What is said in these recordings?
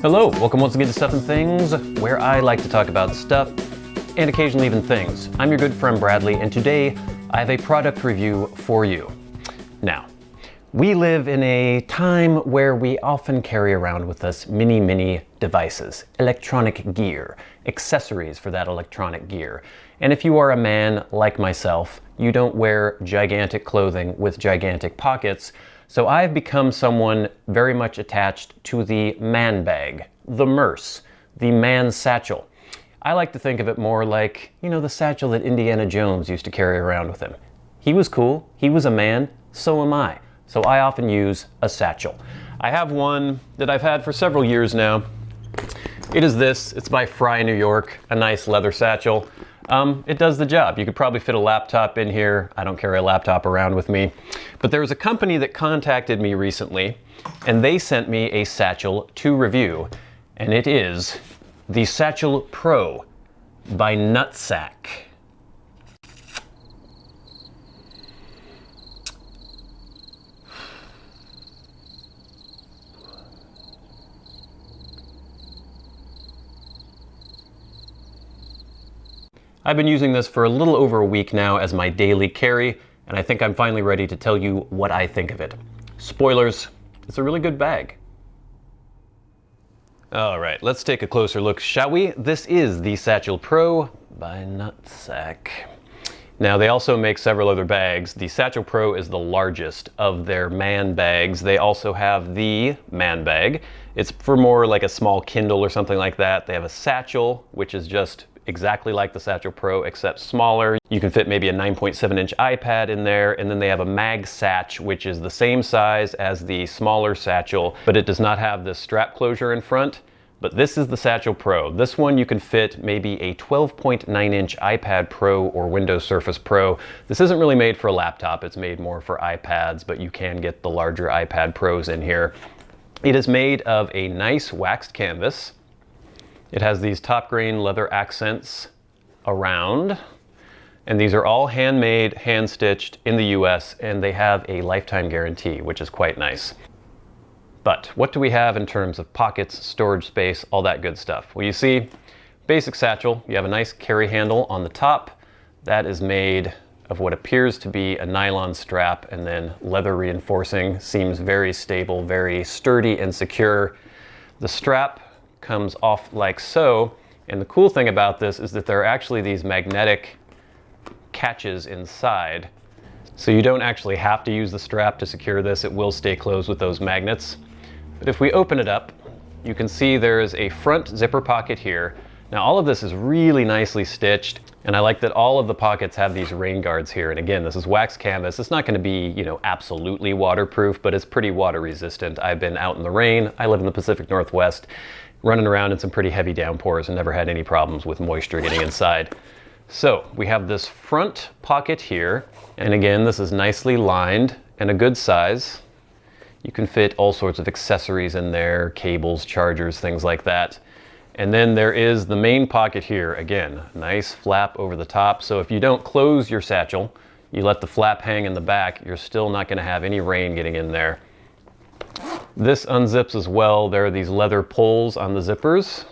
Hello, welcome once again to Stuff and Things, where I like to talk about stuff and occasionally even things. I'm your good friend Bradley, and today I have a product review for you. Now, we live in a time where we often carry around with us many devices, electronic gear, accessories for that electronic gear. And if you are a man like myself, you don't wear gigantic clothing with gigantic pockets. So I've become someone very much attached to the man bag, the merce, the man satchel. I like to think of it more like, the satchel that Indiana Jones used to carry around with him. He was cool, he was a man, so am I. So I often use a satchel. I have one that I've had for several years now. It is this, it's by Fry, New York, a nice leather satchel. It does the job. You could probably fit a laptop in here. I don't carry a laptop around with me. But there was a company that contacted me recently, and they sent me a satchel to review, and it is the Satchel Pro by NutSac. I've been using this for a little over a week now as my daily carry, and I think I'm finally ready to tell you what I think of it. Spoilers, it's a really good bag. All right, let's take a closer look, shall we? This is the Satchel Pro by NutSac. Now, they also make several other bags. The Satchel Pro is the largest of their man bags. They also have the man bag. It's for more like a small Kindle or something like that. They have a satchel, which is just exactly like the Satchel Pro, except smaller. You can fit maybe a 9.7-inch iPad in there, and then they have a MagSatch, which is the same size as the smaller satchel, but it does not have this strap closure in front. But this is the Satchel Pro. This one you can fit maybe a 12.9-inch iPad Pro or Windows Surface Pro. This isn't really made for a laptop, it's made more for iPads, but you can get the larger iPad Pros in here. It is made of a nice waxed canvas. It has these top grain leather accents around, and these are all handmade, hand-stitched in the US, and they have a lifetime guarantee, which is quite nice. But what do we have in terms of pockets, storage space, all that good stuff? Well, you see, basic satchel, you have a nice carry handle on the top. That is made of what appears to be a nylon strap and then leather reinforcing. Seems very stable, very sturdy and secure. The strap comes off like so, and the cool thing about this is that there are actually these magnetic catches inside, so you don't actually have to use the strap to secure this. It will stay closed with those magnets. But if we open it up, you can see there is a front zipper pocket here. Now all of this is really nicely stitched, and I like that all of the pockets have these rain guards here. And again, this is wax canvas. It's not going to be, absolutely waterproof, but it's pretty water resistant. I've been out in the rain. I live in the Pacific Northwest, running around in some pretty heavy downpours and never had any problems with moisture getting inside. So we have this front pocket here, and again, this is nicely lined and a good size. You can fit all sorts of accessories in there, cables, chargers, things like that. And then there is the main pocket here. Again, nice flap over the top. So if you don't close your satchel, you let the flap hang in the back, you're still not going to have any rain getting in there. This unzips as well. There are these leather pulls on the zippers.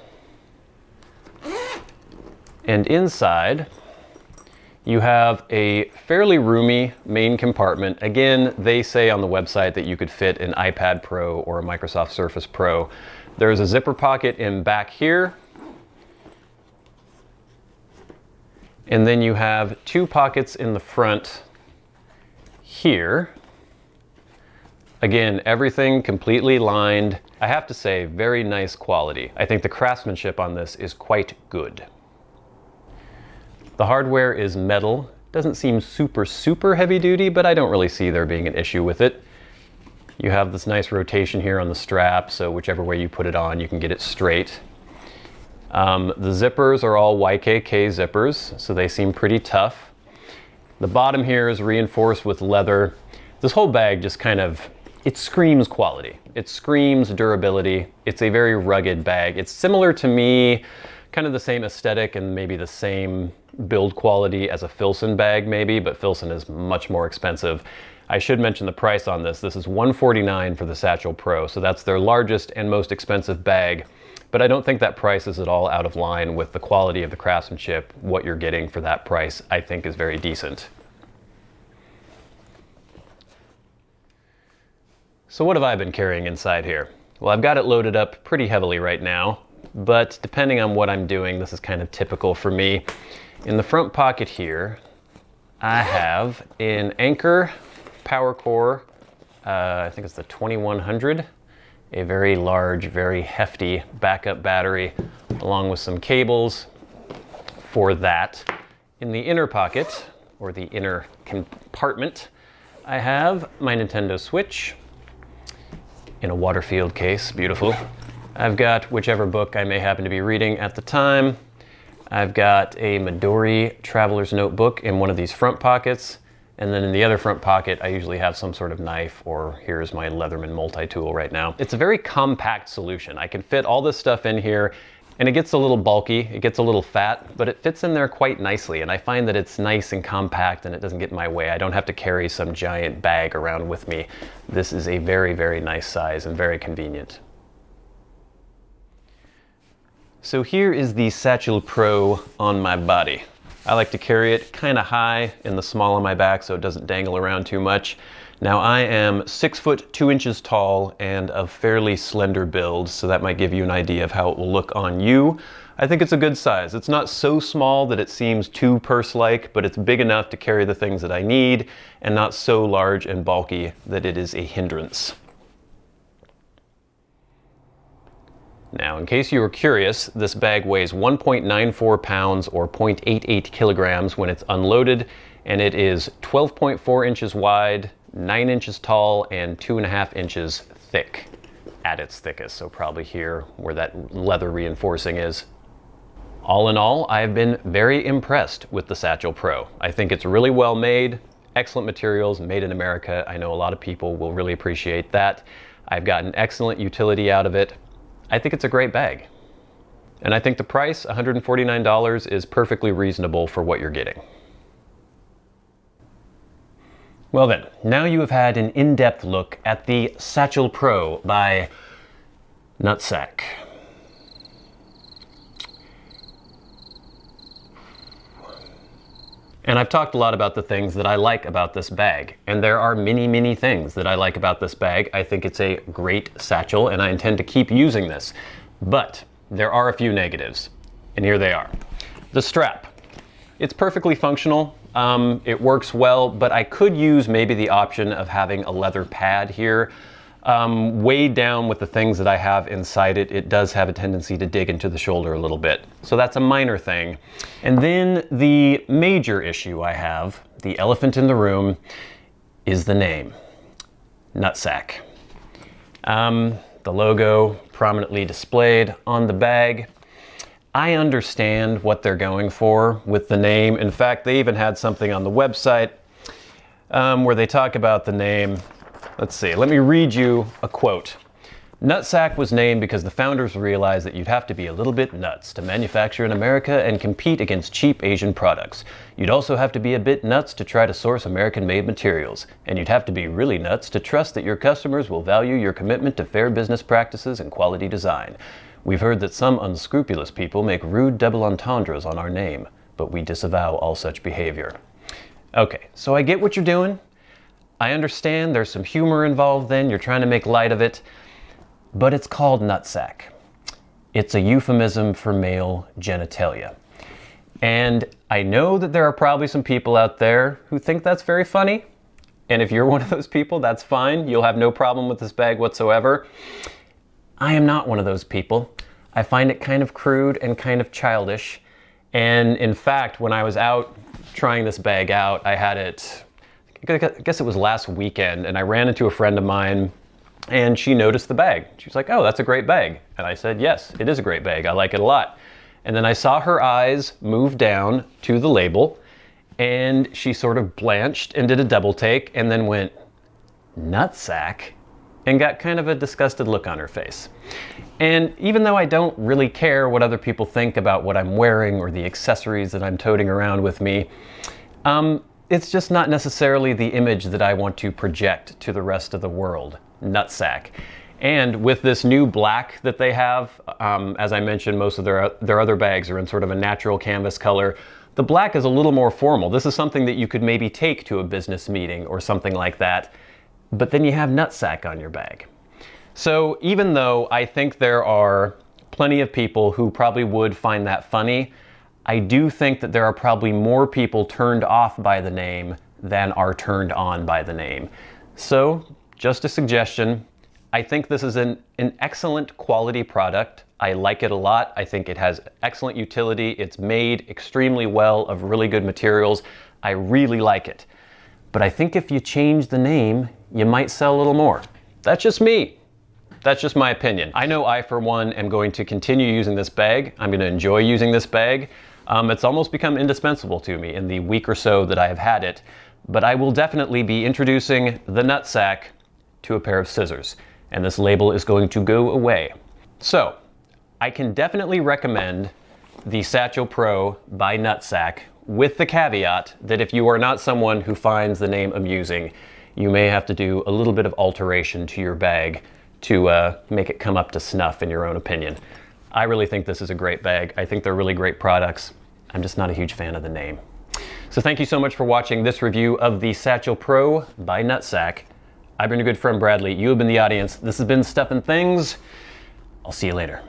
And inside, you have a fairly roomy main compartment. Again, they say on the website that you could fit an iPad Pro or a Microsoft Surface Pro. There's a zipper pocket in back here. And then you have two pockets in the front here. Again, everything completely lined. I have to say, very nice quality. I think the craftsmanship on this is quite good. The hardware is metal. Doesn't seem super heavy duty, but I don't really see there being an issue with it. You have this nice rotation here on the strap, so whichever way you put it on, you can get it straight. The zippers are all YKK zippers, so they seem pretty tough. The bottom here is reinforced with leather. This whole bag just it screams quality. It screams durability. It's a very rugged bag. It's similar to me, kind of the same aesthetic and maybe the same build quality as a Filson bag maybe, but Filson is much more expensive. I should mention the price on this. This is $149 for the Satchel Pro, so that's their largest and most expensive bag. But I don't think that price is at all out of line with the quality of the craftsmanship. What you're getting for that price, I think, is very decent. So what have I been carrying inside here? Well, I've got it loaded up pretty heavily right now, but depending on what I'm doing, this is kind of typical for me. In the front pocket here, I have an Anker Power Core, I think it's the 2100, a very large, very hefty backup battery, along with some cables for that. In the inner pocket, or the inner compartment, I have my Nintendo Switch in a Waterfield case, beautiful. I've got whichever book I may happen to be reading at the time. I've got a Midori Traveler's Notebook in one of these front pockets. And then in the other front pocket, I usually have some sort of knife, or here's my Leatherman multi-tool right now. It's a very compact solution. I can fit all this stuff in here, and it gets a little bulky, it gets a little fat, but it fits in there quite nicely. And I find that it's nice and compact and it doesn't get in my way. I don't have to carry some giant bag around with me. This is a very, very nice size and very convenient. So here is the Satchel Pro on my body. I like to carry it kind of high in the small of my back so it doesn't dangle around too much. Now I am 6 foot 2 inches tall and of fairly slender build, so that might give you an idea of how it will look on you. I think it's a good size. It's not so small that it seems too purse-like, but it's big enough to carry the things that I need and not so large and bulky that it is a hindrance. Now, in case you were curious, this bag weighs 1.94 pounds or 0.88 kilograms when it's unloaded, and it is 12.4 inches wide, 9 inches tall, and 2.5 inches thick at its thickest. So probably here where that leather reinforcing is. All in all, I've been very impressed with the Satchel Pro. I think it's really well made, excellent materials, made in America. I know a lot of people will really appreciate that. I've gotten excellent utility out of it. I think it's a great bag. And I think the price, $149, is perfectly reasonable for what you're getting. Well then, now you have had an in-depth look at the Satchel Pro by NutSac. And I've talked a lot about the things that I like about this bag. And there are many, many things that I like about this bag. I think it's a great satchel and I intend to keep using this. But there are a few negatives, and here they are. The strap. It's perfectly functional. It works well, but I could use maybe the option of having a leather pad here. Weighed down with the things that I have inside it, it does have a tendency to dig into the shoulder a little bit. So that's a minor thing. And then the major issue I have, the elephant in the room, is the name, NutSac. The logo prominently displayed on the bag. I understand what they're going for with the name. In fact, they even had something on the website where they talk about the name. Let's see, let me read you a quote. NutSac was named because the founders realized that you'd have to be a little bit nuts to manufacture in America and compete against cheap Asian products. You'd also have to be a bit nuts to try to source American-made materials. And you'd have to be really nuts to trust that your customers will value your commitment to fair business practices and quality design. We've heard that some unscrupulous people make rude double entendres on our name, but we disavow all such behavior. Okay, so I get what you're doing. I understand there's some humor involved then, you're trying to make light of it, but it's called NutSac. It's a euphemism for male genitalia. And I know that there are probably some people out there who think that's very funny, and if you're one of those people, that's fine. You'll have no problem with this bag whatsoever. I am not one of those people. I find it kind of crude and kind of childish, and in fact, when I was out trying this bag out, I had it, I guess it was last weekend, and I ran into a friend of mine and she noticed the bag. She was like, "Oh, that's a great bag." And I said, "Yes, it is a great bag. I like it a lot." And then I saw her eyes move down to the label and she sort of blanched and did a double take and then went, "NutSac? and got kind of a disgusted look on her face. And even though I don't really care what other people think about what I'm wearing or the accessories that I'm toting around with me, it's just not necessarily the image that I want to project to the rest of the world. NutSac. And with this new black that they have, as I mentioned, most of their other bags are in sort of a natural canvas color. The black is a little more formal. This is something that you could maybe take to a business meeting or something like that, but then you have NutSac on your bag. So even though I think there are plenty of people who probably would find that funny, I do think that there are probably more people turned off by the name than are turned on by the name. So just a suggestion. I think this is an excellent quality product. I like it a lot. I think it has excellent utility. It's made extremely well of really good materials. I really like it. But I think if you change the name, you might sell a little more. That's just me. That's just my opinion. I know I, for one, am going to continue using this bag. I'm going to enjoy using this bag. It's almost become indispensable to me in the week or so that I have had it. But I will definitely be introducing the NutSac to a pair of scissors. And this label is going to go away. So, I can definitely recommend the Satchel Pro by NutSac, with the caveat that if you are not someone who finds the name amusing, you may have to do a little bit of alteration to your bag to make it come up to snuff in your own opinion. I really think this is a great bag. I think they're really great products. I'm just not a huge fan of the name. So thank you so much for watching this review of the Satchel Pro by NutSac. I've been your good friend Bradley. You have been the audience. This has been Stuff and Things. I'll see you later.